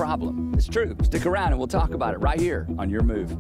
problem. It's true. Stick around and we'll talk about it right here on Your Move.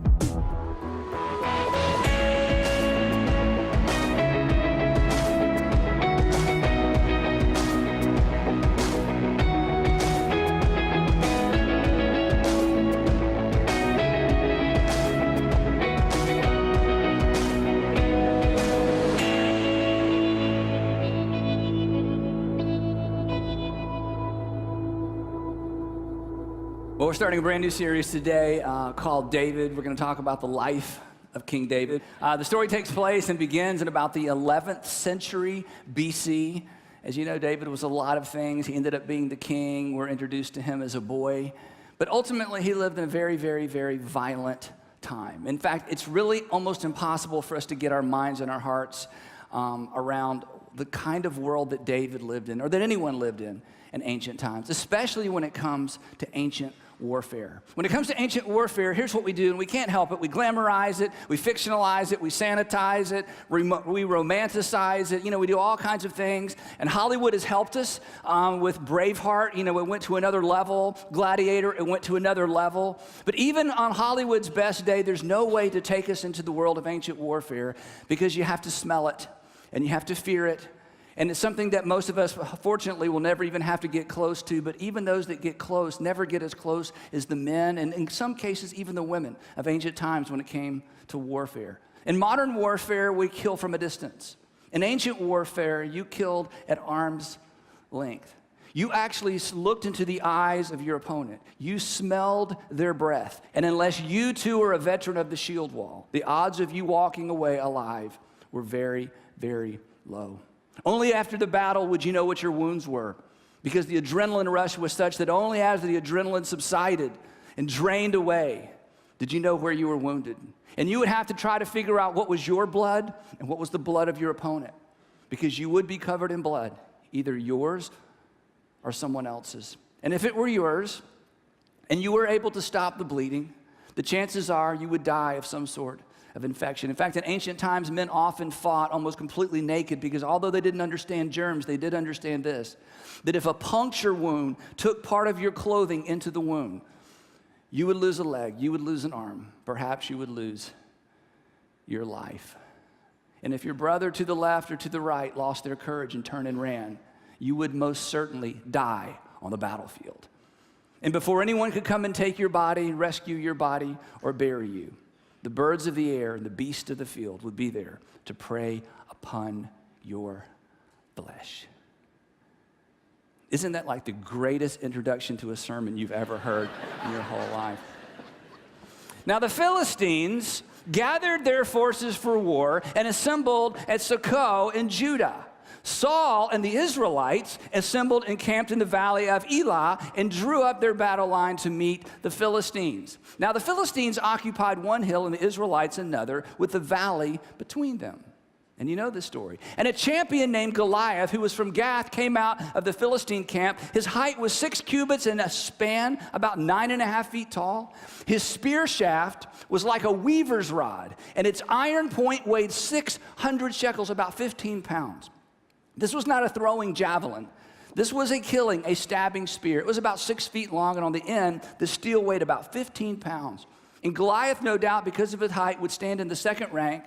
Well, we're starting a brand new series today called David. We're going to talk about the life of King David. The story takes place and begins in about the 11th century BC. As you know, David was a lot of things. He ended up being the king. We're introduced to him as a boy. But ultimately, he lived in a very, very, very violent time. In fact, it's really almost impossible for us to get our minds and our hearts around the kind of world that David lived in, or that anyone lived in ancient times, especially when it comes to ancient warfare. When it comes to ancient warfare, here's what we do, and we can't help it. We glamorize it, we fictionalize it, we sanitize it, we romanticize it. You know, we do all kinds of things. And Hollywood has helped us with Braveheart. You know, it went to another level. Gladiator, it went to another level. But even on Hollywood's best day, there's no way to take us into the world of ancient warfare because you have to smell it and you have to fear it. And it's something that most of us, fortunately, will never even have to get close to, but even those that get close never get as close as the men, and in some cases, even the women of ancient times when it came to warfare. In modern warfare, we kill from a distance. In ancient warfare, you killed at arm's length. You actually looked into the eyes of your opponent. You smelled their breath. And unless you too are a veteran of the shield wall, the odds of you walking away alive were very, very low. Only after the battle would you know what your wounds were, because the adrenaline rush was such that only as the adrenaline subsided and drained away did you know where you were wounded. And you would have to try to figure out what was your blood and what was the blood of your opponent, because you would be covered in blood, either yours or someone else's. And if it were yours and you were able to stop the bleeding, the chances are you would die of some sort of infection. In fact, in ancient times, men often fought almost completely naked because although they didn't understand germs, they did understand this, that if a puncture wound took part of your clothing into the wound, you would lose a leg, you would lose an arm, perhaps you would lose your life. And if your brother to the left or to the right lost their courage and turned and ran, you would most certainly die on the battlefield. And before anyone could come and take your body, rescue your body, or bury you, the birds of the air and the beasts of the field would be there to prey upon your flesh. Isn't that like the greatest introduction to a sermon you've ever heard in your whole life? Now, the Philistines gathered their forces for war and assembled at Socoh in Judah. Saul and the Israelites assembled and camped in the valley of Elah and drew up their battle line to meet the Philistines. Now, the Philistines occupied one hill and the Israelites another, with the valley between them. And you know the story. And a champion named Goliath, who was from Gath, came out of the Philistine camp. His height was 6 cubits and a span, about 9.5 feet tall. His spear shaft was like a weaver's rod, and its iron point weighed 600 shekels, about 15 pounds. This was not a throwing javelin. This was a killing, a stabbing spear. It was about 6 feet long, and on the end, the steel weighed about 15 pounds. And Goliath, no doubt, because of his height, would stand in the second rank,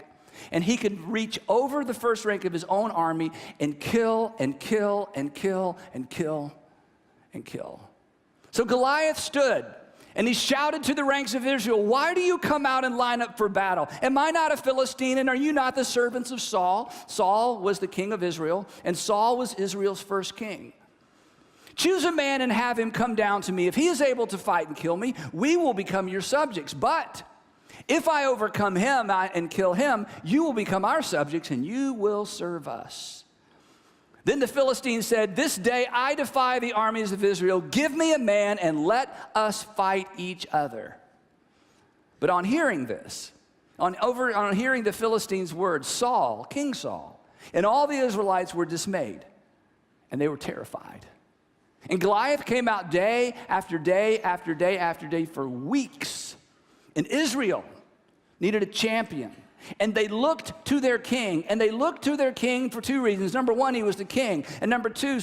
and he could reach over the first rank of his own army and kill and kill and kill and kill and kill. So Goliath stood, and he shouted to the ranks of Israel, "Why do you come out and line up for battle? Am I not a Philistine, and are you not the servants of Saul?" Saul was the king of Israel, and Saul was Israel's first king. "Choose a man and have him come down to me. If he is able to fight and kill me, we will become your subjects. But if I overcome him and kill him, you will become our subjects, and you will serve us." Then the Philistines said, "This day I defy the armies of Israel. Give me a man and let us fight each other." But on hearing this, on hearing the Philistines' words, Saul, King Saul, and all the Israelites were dismayed, and they were terrified. And Goliath came out day after day after day after day for weeks. And Israel needed a champion. And they looked to their king, and they looked to their king for two reasons. Number one, he was the king. And number two,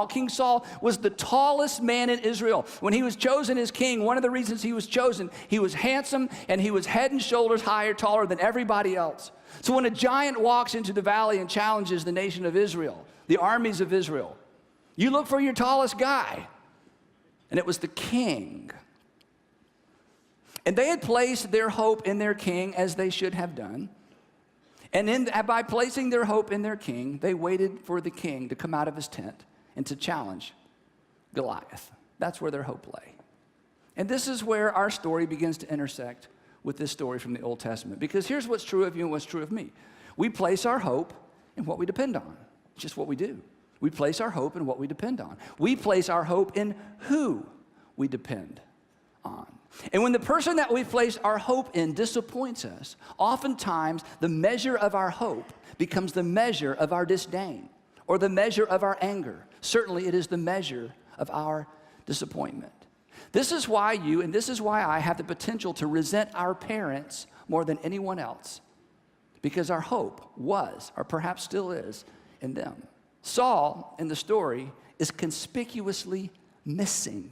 King Saul was the tallest man in Israel. When he was chosen as king, one of the reasons he was chosen, he was handsome and he was head and shoulders higher, taller than everybody else. So when a giant walks into the valley and challenges the nation of Israel, the armies of Israel, you look for your tallest guy. And it was the king. And they had placed their hope in their king, as they should have done. And by placing their hope in their king, they waited for the king to come out of his tent and to challenge Goliath. That's where their hope lay. And this is where our story begins to intersect with this story from the Old Testament. Because here's what's true of you and what's true of me. We place our hope in what we depend on. It's just what we do. We place our hope in what we depend on. We place our hope in who we depend on. And when the person that we place our hope in disappoints us, oftentimes the measure of our hope becomes the measure of our disdain or the measure of our anger. Certainly it is the measure of our disappointment. This is why you and this is why I have the potential to resent our parents more than anyone else, because our hope was, or perhaps still is, in them. Saul, in the story, is conspicuously missing.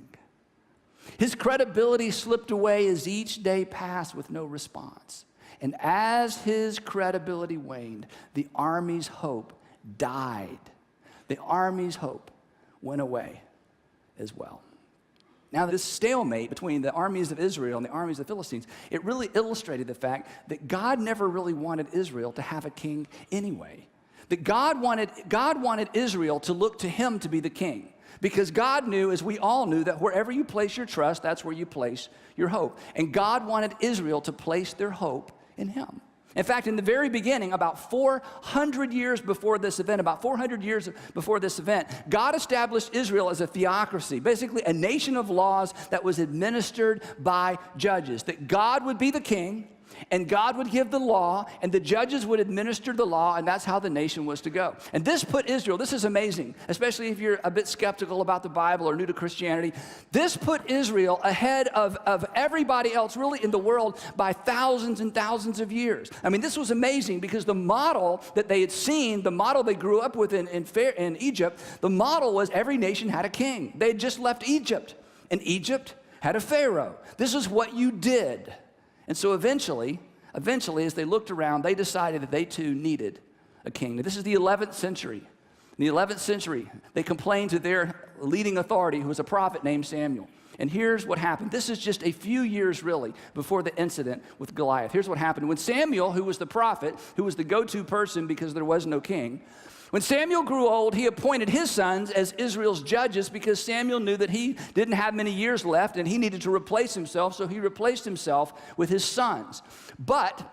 His credibility slipped away as each day passed with no response. And as his credibility waned, the army's hope died. The army's hope went away as well. Now, this stalemate between the armies of Israel and the armies of the Philistines, it really illustrated the fact that God never really wanted Israel to have a king anyway. That God wanted Israel to look to him to be the king. Because God knew, as we all knew, that wherever you place your trust, that's where you place your hope. And God wanted Israel to place their hope in him. In fact, in the very beginning, about 400 years before this event, God established Israel as a theocracy, basically a nation of laws that was administered by judges. That God would be the king, and God would give the law, and the judges would administer the law, and that's how the nation was to go. And this put Israel, this is amazing, especially if you're a bit skeptical about the Bible or new to Christianity. This put Israel ahead of everybody else really in the world by thousands and thousands of years. I mean, this was amazing because the model that they had seen, the model they grew up with in Egypt, the model was every nation had a king. They had just left Egypt, and Egypt had a pharaoh. This is what you did. And so eventually, as they looked around, they decided that they too needed a king. Now, this is the 11th century. In the 11th century, they complained to their leading authority, who was a prophet named Samuel. And here's what happened. This is just a few years, really, before the incident with Goliath. Here's what happened. When Samuel, who was the prophet, who was the go-to person because there was no king, when Samuel grew old, he appointed his sons as Israel's judges because Samuel knew that he didn't have many years left and he needed to replace himself, so he replaced himself with his sons. But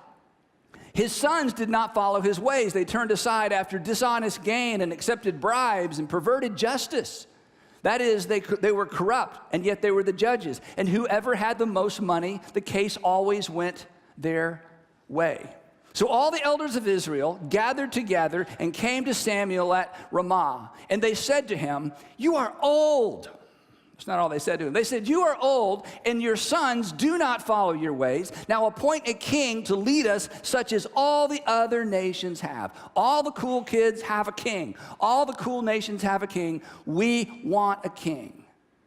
his sons did not follow his ways. They turned aside after dishonest gain and accepted bribes and perverted justice. That is, they were corrupt, and yet they were the judges. And whoever had the most money, the case always went their way. So all the elders of Israel gathered together and came to Samuel at Ramah. And they said to him, "You are old." That's not all they said to him. They said, "You are old, and your sons do not follow your ways. Now appoint a king to lead us, such as all the other nations have." All the cool kids have a king. All the cool nations have a king. We want a king.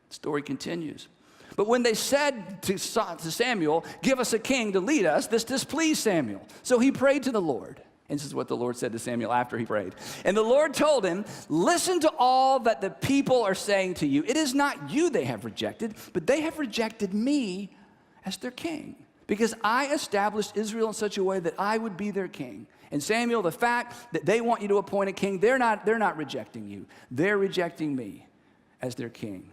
The story continues. But when they said to Samuel, "Give us a king to lead us," this displeased Samuel. So he prayed to the Lord. And this is what the Lord said to Samuel after he prayed. And the Lord told him, "Listen to all that the people are saying to you. It is not you they have rejected, but they have rejected me as their king, because I established Israel in such a way that I would be their king." And Samuel, the fact that they want you to appoint a king, they're not rejecting you. They're rejecting me as their king.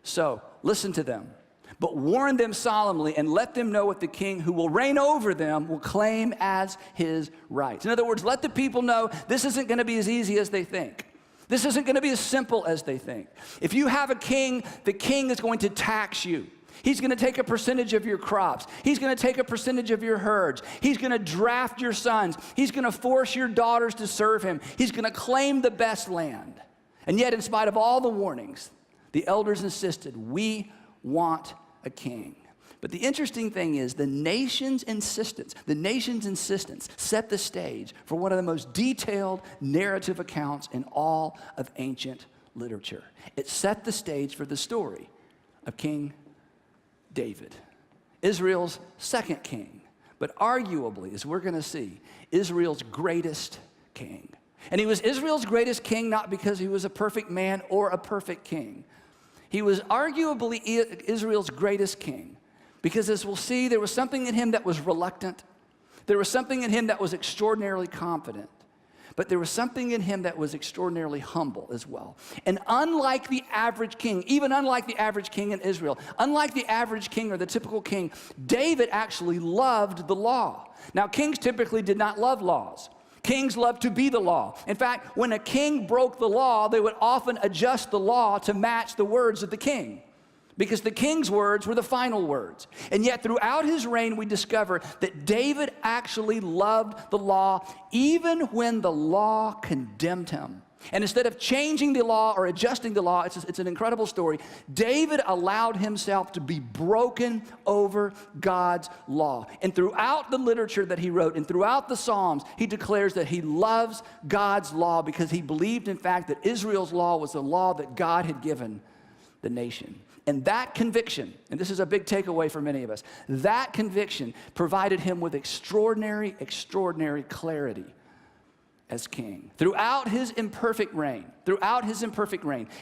So listen to them, but warn them solemnly and let them know what the king who will reign over them will claim as his rights. In other words, let the people know this isn't going to be as easy as they think. This isn't going to be as simple as they think. If you have a king, the king is going to tax you. He's going to take a percentage of your crops. He's going to take a percentage of your herds. He's going to draft your sons. He's going to force your daughters to serve him. He's going to claim the best land. And yet, in spite of all the warnings, the elders insisted, "We want a king." But the interesting thing is the nation's insistence set the stage for one of the most detailed narrative accounts in all of ancient literature. It set the stage for the story of King David, Israel's second king, but arguably, as we're going to see, Israel's greatest king. And he was Israel's greatest king not because he was a perfect man or a perfect king. He was arguably Israel's greatest king because, as we'll see, there was something in him that was reluctant. There was something in him that was extraordinarily confident. But there was something in him that was extraordinarily humble as well. And unlike the average king, even unlike the average king in Israel, unlike the average king or the typical king, David actually loved the law. Now, kings typically did not love laws. Kings loved to be the law. In fact, when a king broke the law, they would often adjust the law to match the words of the king, because the king's words were the final words. And yet throughout his reign, we discover that David actually loved the law even when the law condemned him. And instead of changing the law or adjusting the law, it's an incredible story, David allowed himself to be broken over God's law. And throughout the literature that he wrote and throughout the Psalms, he declares that he loves God's law because he believed, in fact, that Israel's law was the law that God had given the nation. And that conviction, and this is a big takeaway for many of us, that conviction provided him with extraordinary clarity as king. Throughout his imperfect reign,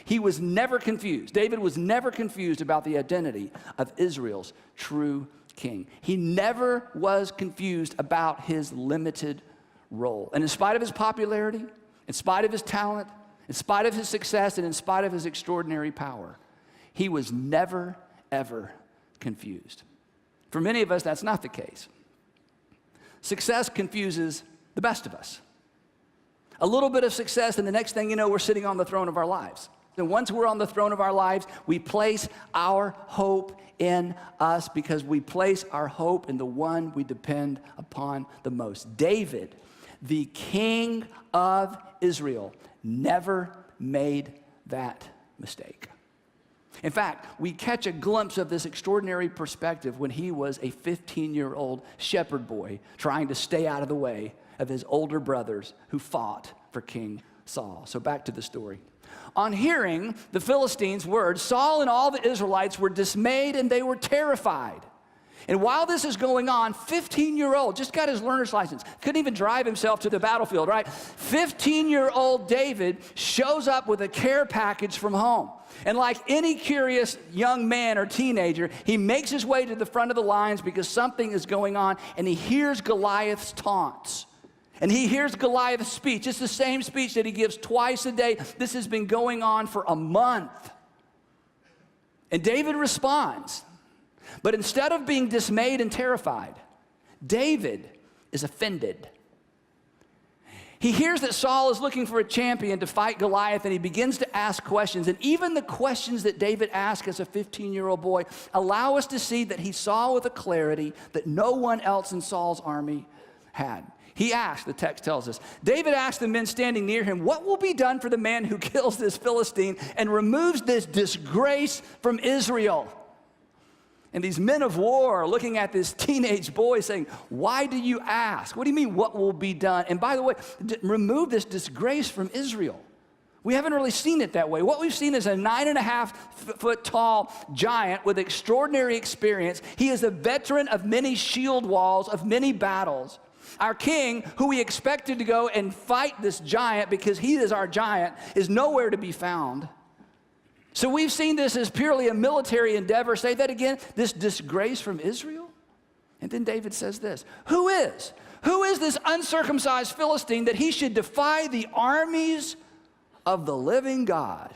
he was never confused. David was never confused about the identity of Israel's true king. He never was confused about his limited role. And in spite of his popularity, in spite of his talent, in spite of his success, and in spite of his extraordinary power, he was never, ever confused. For many of us, that's not the case. Success confuses the best of us. A little bit of success, and the next thing you know, we're sitting on the throne of our lives. And once we're on the throne of our lives, we place our hope in us because we place our hope in the one we depend upon the most. David, the king of Israel, never made that mistake. In fact, we catch a glimpse of this extraordinary perspective when he was a 15-year-old shepherd boy trying to stay out of the way of his older brothers who fought for King Saul. So back to the story. On hearing the Philistines' words, Saul and all the Israelites were dismayed and they were terrified. And while this is going on, 15-year-old, just got his learner's license, couldn't even drive himself to the battlefield, right? 15-year-old David shows up with a care package from home. And like any curious young man or teenager, he makes his way to the front of the lines because something is going on, and he hears Goliath's taunts. And he hears Goliath's speech. It's the same speech that he gives twice a day. This has been going on for a month. And David responds. But instead of being dismayed and terrified, David is offended. He hears that Saul is looking for a champion to fight Goliath, and he begins to ask questions. And even the questions that David asked as a 15-year-old boy allow us to see that he saw with a clarity that no one else in Saul's army had. He asked, the text tells us, David asked the men standing near him, what will be done for the man who kills this Philistine and removes this disgrace from Israel? And these men of war are looking at this teenage boy saying, why do you ask? What do you mean, what will be done? And by the way, remove this disgrace from Israel. We haven't really seen it that way. What we've seen is a 9.5-foot tall giant with extraordinary experience. He is a veteran of many shield walls, of many battles. Our king, who we expected to go and fight this giant because he is our giant, is nowhere to be found. So we've seen this as purely a military endeavor. Say that again, this disgrace from Israel? And then David says this, Who is this uncircumcised Philistine that he should defy the armies of the living God?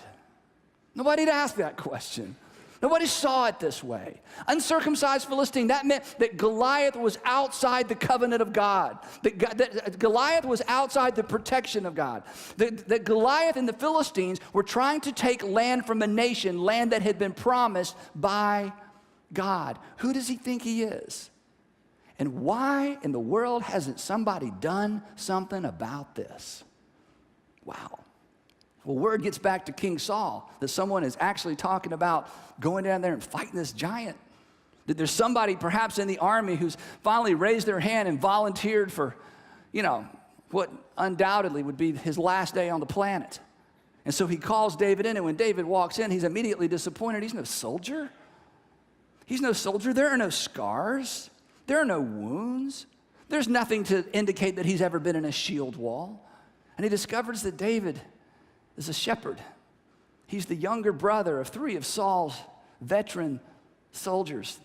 Nobody had asked that question. Nobody saw it this way. Uncircumcised Philistine, that meant that Goliath was outside the covenant of God. That Goliath was outside the protection of God. That Goliath and the Philistines were trying to take land from a nation, land that had been promised by God. Who does he think he is? And why in the world hasn't somebody done something about this? Wow. Well, word gets back to King Saul that someone is actually talking about going down there and fighting this giant. That there's somebody perhaps in the army who's finally raised their hand and volunteered for, what undoubtedly would be his last day on the planet. And so he calls David in, and when David walks in, he's immediately disappointed. He's no soldier. He's no soldier. There are no scars. There are no wounds. There's nothing to indicate that he's ever been in a shield wall. And he discovers that David is a shepherd. He's the younger brother of 3 of Saul's veteran soldiers.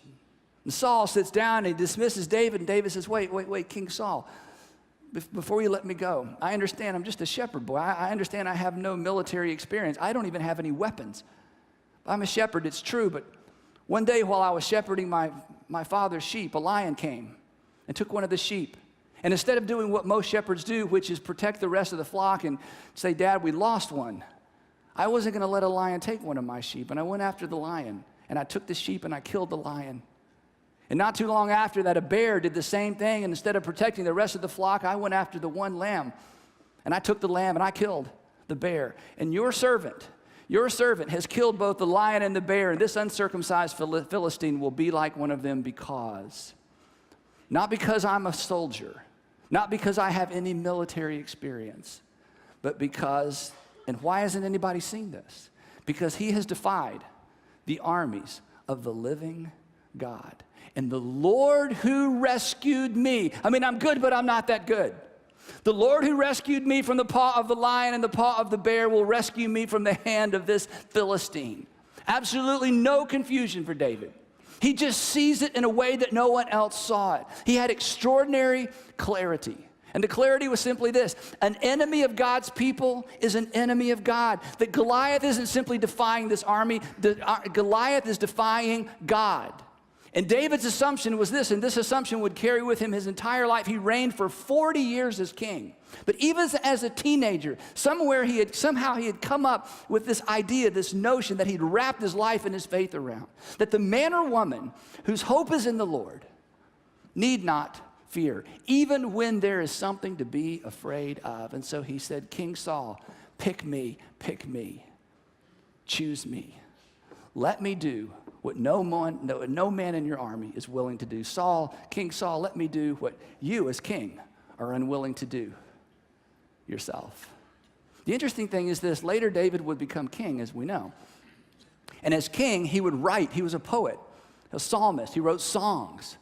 And Saul sits down and he dismisses David, and David says, wait, King Saul, before you let me go, I understand I'm just a shepherd boy. I understand I have no military experience. I don't even have any weapons. I'm a shepherd, it's true, but one day while I was shepherding my father's sheep, a lion came and took one of the sheep. And instead of doing what most shepherds do, which is protect the rest of the flock and say, Dad, we lost one, I wasn't going to let a lion take one of my sheep. And I went after the lion, and I took the sheep and I killed the lion. And not too long after that, a bear did the same thing, and instead of protecting the rest of the flock, I went after the one lamb, and I took the lamb and I killed the bear. And your servant has killed both the lion and the bear, and this uncircumcised Philistine will be like one of them because, not because I'm a soldier, not because I have any military experience, but because, and why hasn't anybody seen this? Because he has defied the armies of the living God. And the Lord who rescued me, I'm good, but I'm not that good. The Lord who rescued me from the paw of the lion and the paw of the bear will rescue me from the hand of this Philistine. Absolutely no confusion for David. He just sees it in a way that no one else saw it. He had extraordinary clarity. And the clarity was simply this: an enemy of God's people is an enemy of God. That Goliath isn't simply defying this army, Goliath is defying God. And David's assumption was this, and this assumption would carry with him his entire life. He reigned for 40 years as king. But even as a teenager, somehow he had come up with this idea, this notion that he'd wrapped his life and his faith around. That the man or woman whose hope is in the Lord need not fear, even when there is something to be afraid of. And so he said, King Saul, pick me, choose me. Let me do what no man in your army is willing to do. King Saul, let me do what you as king are unwilling to do yourself. The interesting thing is this: later David would become king, as we know. And as king, he would write. He was a poet, a psalmist. He wrote songs.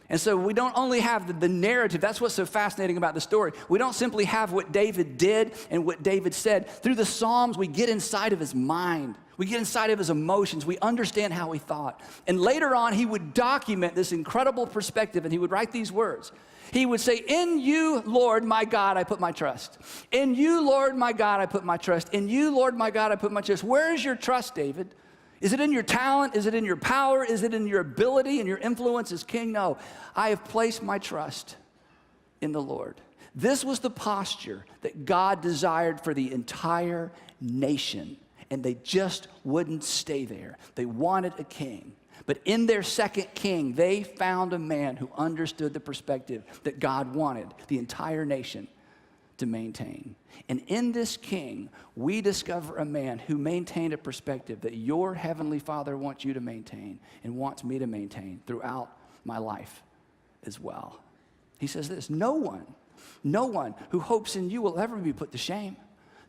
And so we don't only have the narrative. That's what's so fascinating about the story. We don't simply have what David did and what David said. Through the Psalms, we get inside of his mind. We get inside of his emotions. We understand how he thought. And later on, he would document this incredible perspective, and he would write these words. He would say, in you, Lord, my God, I put my trust. In you, Lord, my God, I put my trust. In you, Lord, my God, I put my trust. Where is your trust, David? Is it in your talent? Is it in your power? Is it in your ability and your influence as king? No, I have placed my trust in the Lord. This was the posture that God desired for the entire nation, and they just wouldn't stay there. They wanted a king. But in their second king, they found a man who understood the perspective that God wanted the entire nation to maintain. And in this king, we discover a man who maintained a perspective that your heavenly Father wants you to maintain and wants me to maintain throughout my life as well. He says this: no one who hopes in you will ever be put to shame.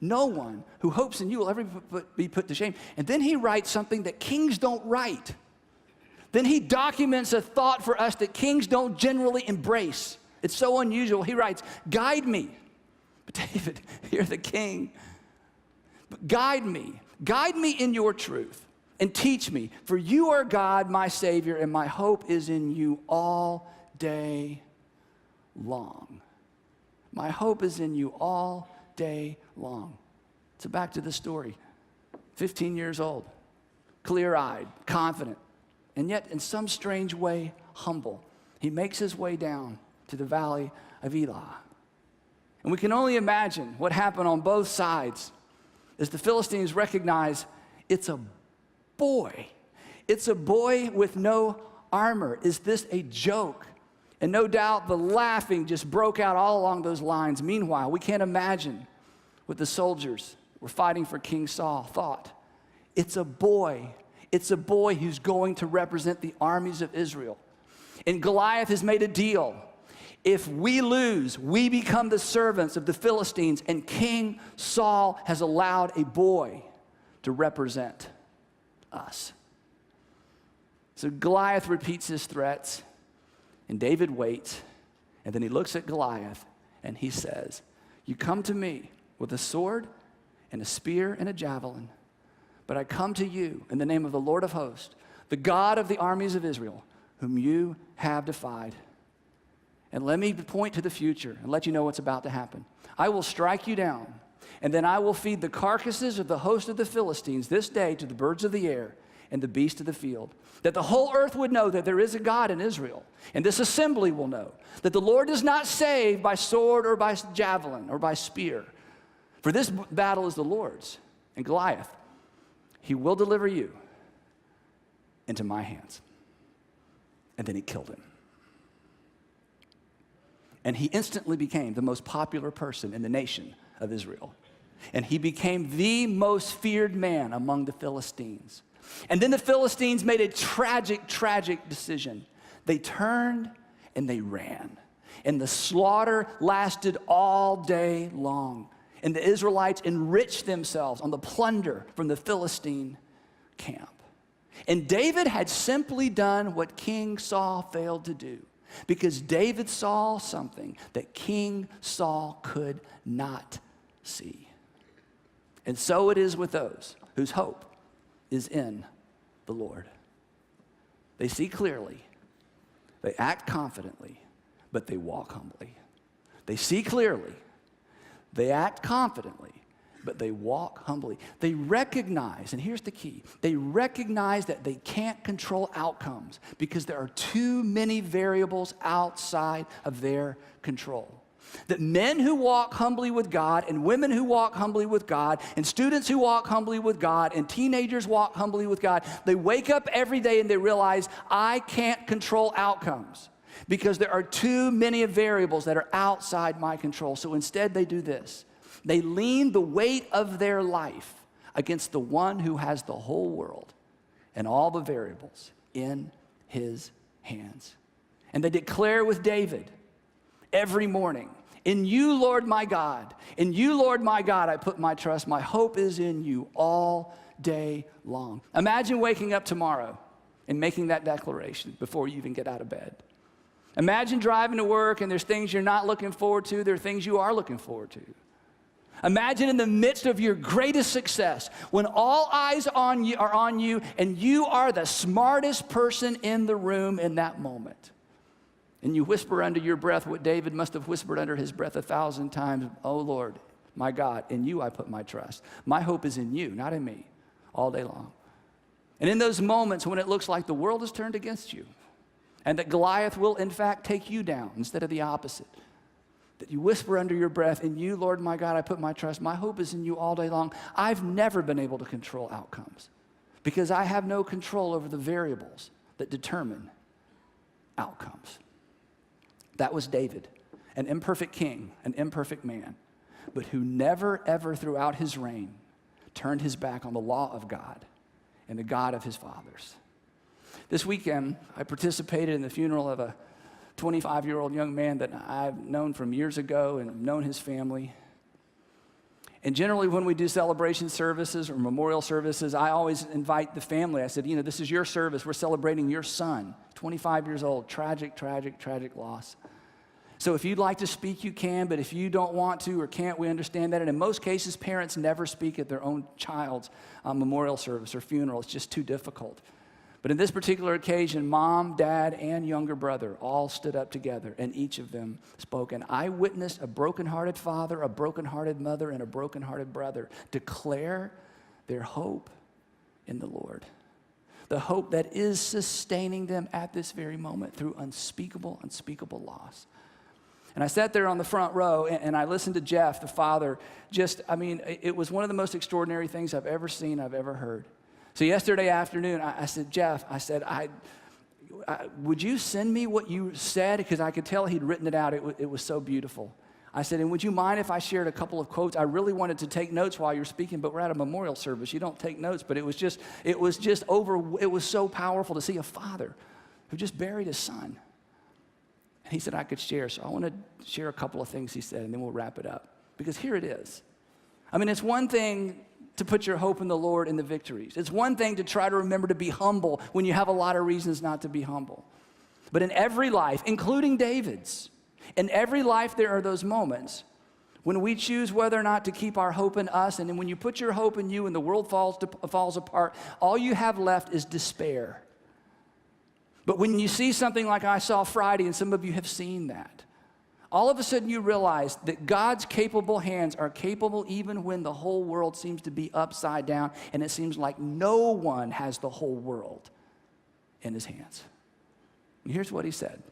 No one who hopes in you will ever be put to shame. And then he writes something that kings don't write. Then he documents a thought for us that kings don't generally embrace. It's so unusual. He writes, guide me. But David, you're the king. But guide me in your truth and teach me, for you are God, my Savior, and my hope is in you all day long. My hope is in you all day long. So back to the story. 15 years old, clear-eyed, confident, and yet in some strange way humble. He makes his way down to the valley of Elah. And we can only imagine what happened on both sides as the Philistines recognize it's a boy. It's a boy with no armor. Is this a joke? And no doubt the laughing just broke out all along those lines. Meanwhile, we can't imagine what the soldiers who were fighting for King Saul thought. It's a boy It's a boy who's going to represent the armies of Israel. And Goliath has made a deal. If we lose, we become the servants of the Philistines, and King Saul has allowed a boy to represent us. So Goliath repeats his threats, and David waits, and then he looks at Goliath, and he says, "You come to me with a sword and a spear and a javelin, but I come to you in the name of the Lord of hosts, the God of the armies of Israel, whom you have defied. And let me point to the future and let you know what's about to happen. I will strike you down, and then I will feed the carcasses of the host of the Philistines this day to the birds of the air and the beasts of the field, that the whole earth would know that there is a God in Israel, and this assembly will know that the Lord does not save by sword or by javelin or by spear. For this battle is the Lord's, and Goliath, he will deliver you into my hands." And then he killed him. And he instantly became the most popular person in the nation of Israel. And he became the most feared man among the Philistines. And then the Philistines made a tragic, tragic decision. They turned and they ran. And the slaughter lasted all day long. And the Israelites enriched themselves on the plunder from the Philistine camp. And David had simply done what King Saul failed to do, because David saw something that King Saul could not see. And so it is with those whose hope is in the Lord. They see clearly, they act confidently, but they walk humbly. They see clearly, they act confidently, but they walk humbly. They recognize, and here's the key, they recognize that they can't control outcomes because there are too many variables outside of their control. That men who walk humbly with God, and women who walk humbly with God, and students who walk humbly with God, and teenagers walk humbly with God, they wake up every day and they realize, I can't control outcomes because there are too many variables that are outside my control. So instead they do this. They lean the weight of their life against the one who has the whole world and all the variables in his hands. And they declare with David every morning, "In you, Lord my God, in you, Lord my God, I put my trust. My hope is in you all day long." Imagine waking up tomorrow and making that declaration before you even get out of bed. Imagine driving to work and there's things you're not looking forward to, there are things you are looking forward to. Imagine in the midst of your greatest success, when all eyes are on you and you are the smartest person in the room in that moment. And you whisper under your breath what David must have whispered under his breath 1,000 times, "Oh Lord, my God, in you I put my trust. My hope is in you, not in me," all day long. And in those moments when it looks like the world is turned against you and that Goliath will in fact take you down instead of the opposite, that you whisper under your breath, "In you, Lord my God, I put my trust. My hope is in you all day long." I've never been able to control outcomes because I have no control over the variables that determine outcomes. That was David, an imperfect king, an imperfect man, but who never, ever throughout his reign turned his back on the law of God and the God of his fathers. This weekend, I participated in the funeral of a 25-year-old young man that I've known from years ago and known his family. And generally when we do celebration services or memorial services, I always invite the family. I said, this is your service. We're celebrating your son, 25 years old. Tragic, tragic, tragic loss. So if you'd like to speak, you can, but if you don't want to or can't, we understand that. And in most cases, parents never speak at their own child's memorial service or funeral. It's just too difficult. But in this particular occasion, mom, dad, and younger brother all stood up together, and each of them spoke. And I witnessed a brokenhearted father, a brokenhearted mother, and a brokenhearted brother declare their hope in the Lord. The hope that is sustaining them at this very moment through unspeakable, unspeakable loss. And I sat there on the front row, and I listened to Jeff, the father. It was one of the most extraordinary things I've ever seen, I've ever heard. So yesterday afternoon, I said, "Jeff," I said, would you send me what you said? Because I could tell he'd written it out. It was so beautiful. I said, and would you mind if I shared a couple of quotes? I really wanted to take notes while you're speaking, but we're at a memorial service. You don't take notes, but it was so powerful to see a father who just buried his son. And he said I could share, so I want to share a couple of things he said, and then we'll wrap it up. Because here it is. I mean, it's one thing to put your hope in the Lord in the victories. It's one thing to try to remember to be humble when you have a lot of reasons not to be humble. But in every life, including David's, in every life there are those moments when we choose whether or not to keep our hope in us, and then when you put your hope in you and the world falls apart, all you have left is despair. But when you see something like I saw Friday, and some of you have seen that, all of a sudden you realize that God's capable hands are capable even when the whole world seems to be upside down and it seems like no one has the whole world in his hands. And here's what he said.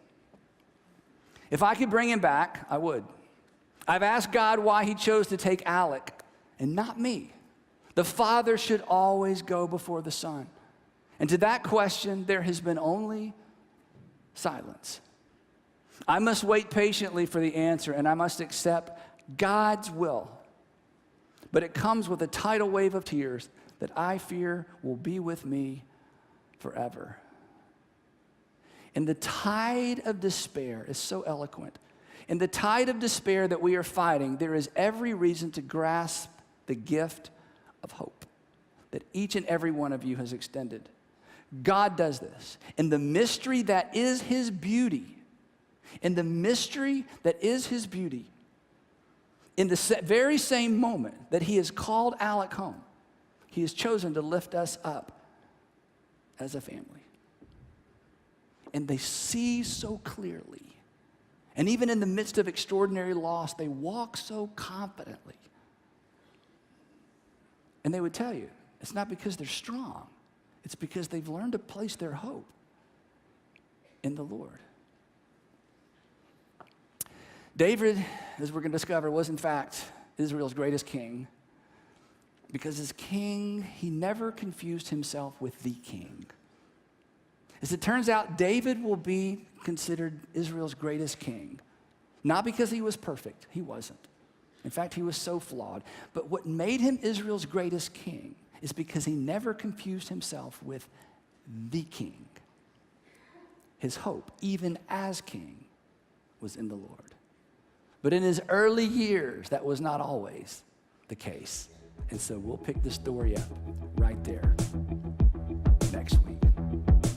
If I could bring him back, I would. I've asked God why he chose to take Alec and not me. The Father should always go before the Son. And to that question, there has been only silence. I must wait patiently for the answer, and I must accept God's will. But it comes with a tidal wave of tears that I fear will be with me forever. And the tide of despair is so eloquent. In the tide of despair that we are fighting, there is every reason to grasp the gift of hope that each and every one of you has extended. God does this. In the mystery that is his beauty, in the mystery that is his beauty, in the very same moment that he has called Alec home, he has chosen to lift us up as a family. And they see so clearly. And even in the midst of extraordinary loss, they walk so confidently. And they would tell you, it's not because they're strong. It's because they've learned to place their hope in the Lord. David, as we're going to discover, was in fact Israel's greatest king. Because as king, he never confused himself with the king. As it turns out, David will be considered Israel's greatest king. Not because he was perfect. He wasn't. In fact, he was so flawed. But what made him Israel's greatest king is because he never confused himself with the king. His hope, even as king, was in the Lord. But in his early years, that was not always the case. And so we'll pick the story up right there